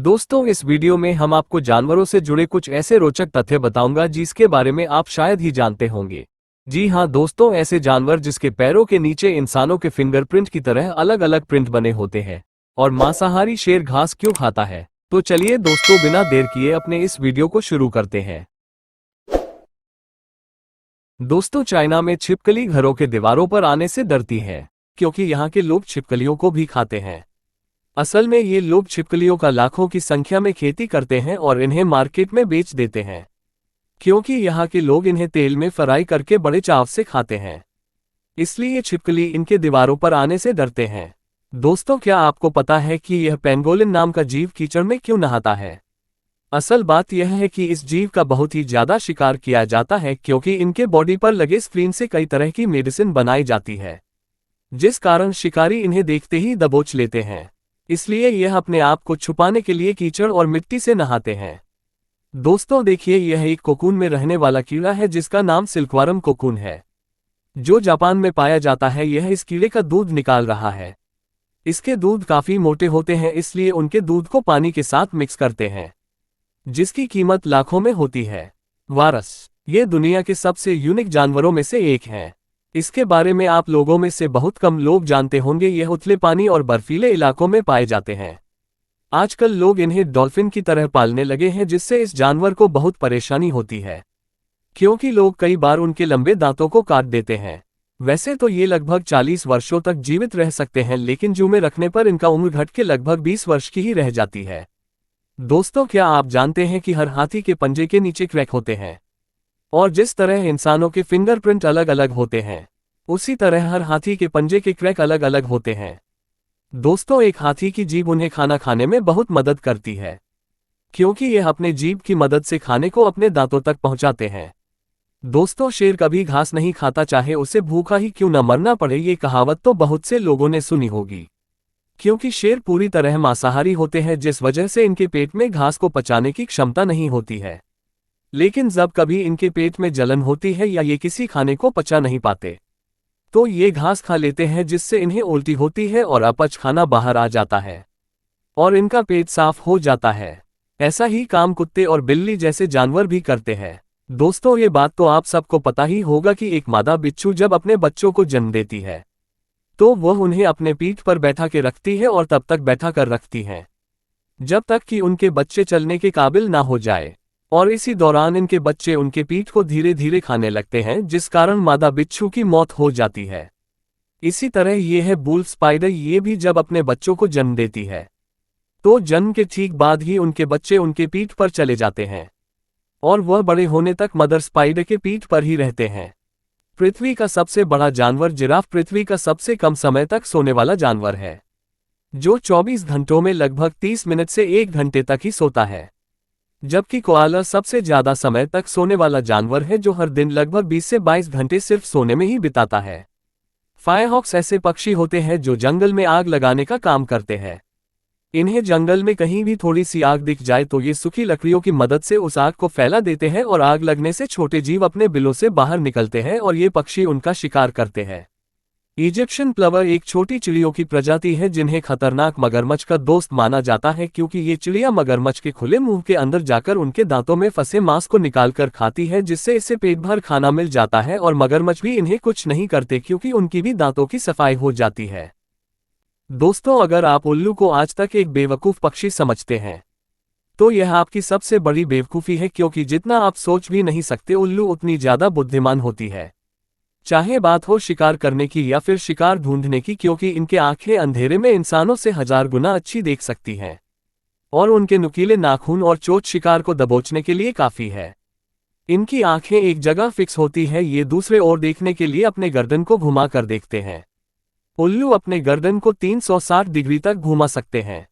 दोस्तों, इस वीडियो में हम आपको जानवरों से जुड़े कुछ ऐसे रोचक तथ्य बताऊंगा जिसके बारे में आप शायद ही जानते होंगे। जी हां दोस्तों, ऐसे जानवर जिसके पैरों के नीचे इंसानों के फिंगरप्रिंट की तरह अलग अलग प्रिंट बने होते हैं। और मांसाहारी शेर घास क्यों खाता है? तो चलिए दोस्तों, बिना देर किए अपने इस वीडियो को शुरू करते हैं। दोस्तों, चाइना में छिपकली घरों के दीवारों पर आने से डरती है क्योंकि यहाँ के लोग छिपकलियों को भी खाते हैं। असल में ये लोग छिपकलियों का लाखों की संख्या में खेती करते हैं और इन्हें मार्केट में बेच देते हैं क्योंकि यहाँ के लोग इन्हें तेल में फ्राई करके बड़े चाव से खाते हैं। इसलिए छिपकली इनके दीवारों पर आने से डरते हैं। दोस्तों, क्या आपको पता है कि यह पेंगोलिन नाम का जीव कीचड़ में क्यों नहाता है? असल बात यह है कि इस जीव का बहुत ही ज्यादा शिकार किया जाता है क्योंकि इनके बॉडी पर लगे स्क्रीन से कई तरह की मेडिसिन बनाई जाती है, जिस कारण शिकारी इन्हें देखते ही दबोच लेते हैं। इसलिए यह अपने आप को छुपाने के लिए कीचड़ और मिट्टी से नहाते हैं। दोस्तों देखिए, यह एक कोकून में रहने वाला कीड़ा है जिसका नाम सिल्कवार्म कोकून है, जो जापान में पाया जाता है। यह इस कीड़े का दूध निकाल रहा है। इसके दूध काफी मोटे होते हैं, इसलिए उनके दूध को पानी के साथ मिक्स करते हैं, जिसकी कीमत लाखों में होती है। वारस, ये दुनिया के सबसे यूनिक जानवरों में से एक है। इसके बारे में आप लोगों में से बहुत कम लोग जानते होंगे। यह उथले पानी और बर्फीले इलाकों में पाए जाते हैं। आजकल लोग इन्हें डॉल्फिन की तरह पालने लगे हैं, जिससे इस जानवर को बहुत परेशानी होती है क्योंकि लोग कई बार उनके लंबे दांतों को काट देते हैं। वैसे तो ये लगभग 40 वर्षों तक जीवित रह सकते हैं, लेकिन जू में रखने पर इनका उम्र घट के लगभग 20 वर्ष की ही रह जाती है। दोस्तों, क्या आप जानते हैं कि हर हाथी के पंजे के नीचे क्रैक होते हैं? और जिस तरह इंसानों के फिंगरप्रिंट अलग अलग होते हैं, उसी तरह हर हाथी के पंजे के क्रैक अलग अलग होते हैं। दोस्तों, एक हाथी की जीभ उन्हें खाना खाने में बहुत मदद करती है क्योंकि यह अपने जीभ की मदद से खाने को अपने दांतों तक पहुंचाते हैं। दोस्तों, शेर कभी घास नहीं खाता, चाहे उसे भूखा ही क्यों न मरना पड़े। ये कहावत तो बहुत से लोगों ने सुनी होगी क्योंकि शेर पूरी तरह मांसाहारी होते हैं, जिस वजह से इनके पेट में घास को पचाने की क्षमता नहीं होती है। लेकिन जब कभी इनके पेट में जलन होती है या ये किसी खाने को पचा नहीं पाते, तो ये घास खा लेते हैं, जिससे इन्हें उल्टी होती है और अपच खाना बाहर आ जाता है और इनका पेट साफ हो जाता है। ऐसा ही काम कुत्ते और बिल्ली जैसे जानवर भी करते हैं। दोस्तों, ये बात तो आप सबको पता ही होगा कि एक मादा बिच्छू जब अपने बच्चों को जन्म देती है तो वह उन्हें अपने पीठ पर बैठा के रखती है और तब तक बैठा कर रखती है जब तक कि उनके बच्चे चलने के काबिल ना हो जाए। और इसी दौरान इनके बच्चे उनके पीठ को धीरे धीरे खाने लगते हैं, जिस कारण मादा बिच्छू की मौत हो जाती है। इसी तरह ये है बुल स्पाइडर। ये भी जब अपने बच्चों को जन्म देती है तो जन्म के ठीक बाद ही उनके बच्चे उनके पीठ पर चले जाते हैं और वह बड़े होने तक मदर स्पाइडर के पीठ पर ही रहते हैं। पृथ्वी का सबसे बड़ा जानवर जिराफ पृथ्वी का सबसे कम समय तक सोने वाला जानवर है, जो 24 घंटों में लगभग 30 मिनट से 1 घंटे तक ही सोता है। जबकि कोआला सबसे ज्यादा समय तक सोने वाला जानवर है, जो हर दिन लगभग 20 से 22 घंटे सिर्फ सोने में ही बिताता है। फायरहॉक्स ऐसे पक्षी होते हैं जो जंगल में आग लगाने का काम करते हैं। इन्हें जंगल में कहीं भी थोड़ी सी आग दिख जाए तो ये सूखी लकड़ियों की मदद से उस आग को फैला देते हैं और आग लगने से छोटे जीव अपने बिलों से बाहर निकलते हैं और ये पक्षी उनका शिकार करते हैं। इजिप्शियन प्लवर एक छोटी चिड़ियों की प्रजाति है जिन्हें खतरनाक मगरमच्छ का दोस्त माना जाता है क्योंकि ये चिड़िया मगरमच्छ के खुले मुंह के अंदर जाकर उनके दांतों में फंसे मांस को निकालकर खाती है, जिससे इसे पेट भर खाना मिल जाता है और मगरमच्छ भी इन्हें कुछ नहीं करते क्योंकि उनकी भी दांतों की सफाई हो जाती है। दोस्तों, अगर आप उल्लू को आज तक एक बेवकूफ पक्षी समझते हैं तो यह आपकी सबसे बड़ी बेवकूफ़ी है क्योंकि जितना आप सोच भी नहीं सकते, उल्लू उतनी ज्यादा बुद्धिमान होती है, चाहे बात हो शिकार करने की या फिर शिकार ढूंढने की, क्योंकि इनके आंखें अंधेरे में इंसानों से 1000 गुना अच्छी देख सकती हैं और उनके नुकीले नाखून और चोंच शिकार को दबोचने के लिए काफी है। इनकी आंखें एक जगह फिक्स होती है, ये दूसरे ओर देखने के लिए अपने गर्दन को घुमा कर देखते हैं। उल्लू अपने गर्दन को 360 डिग्री तक घुमा सकते हैं।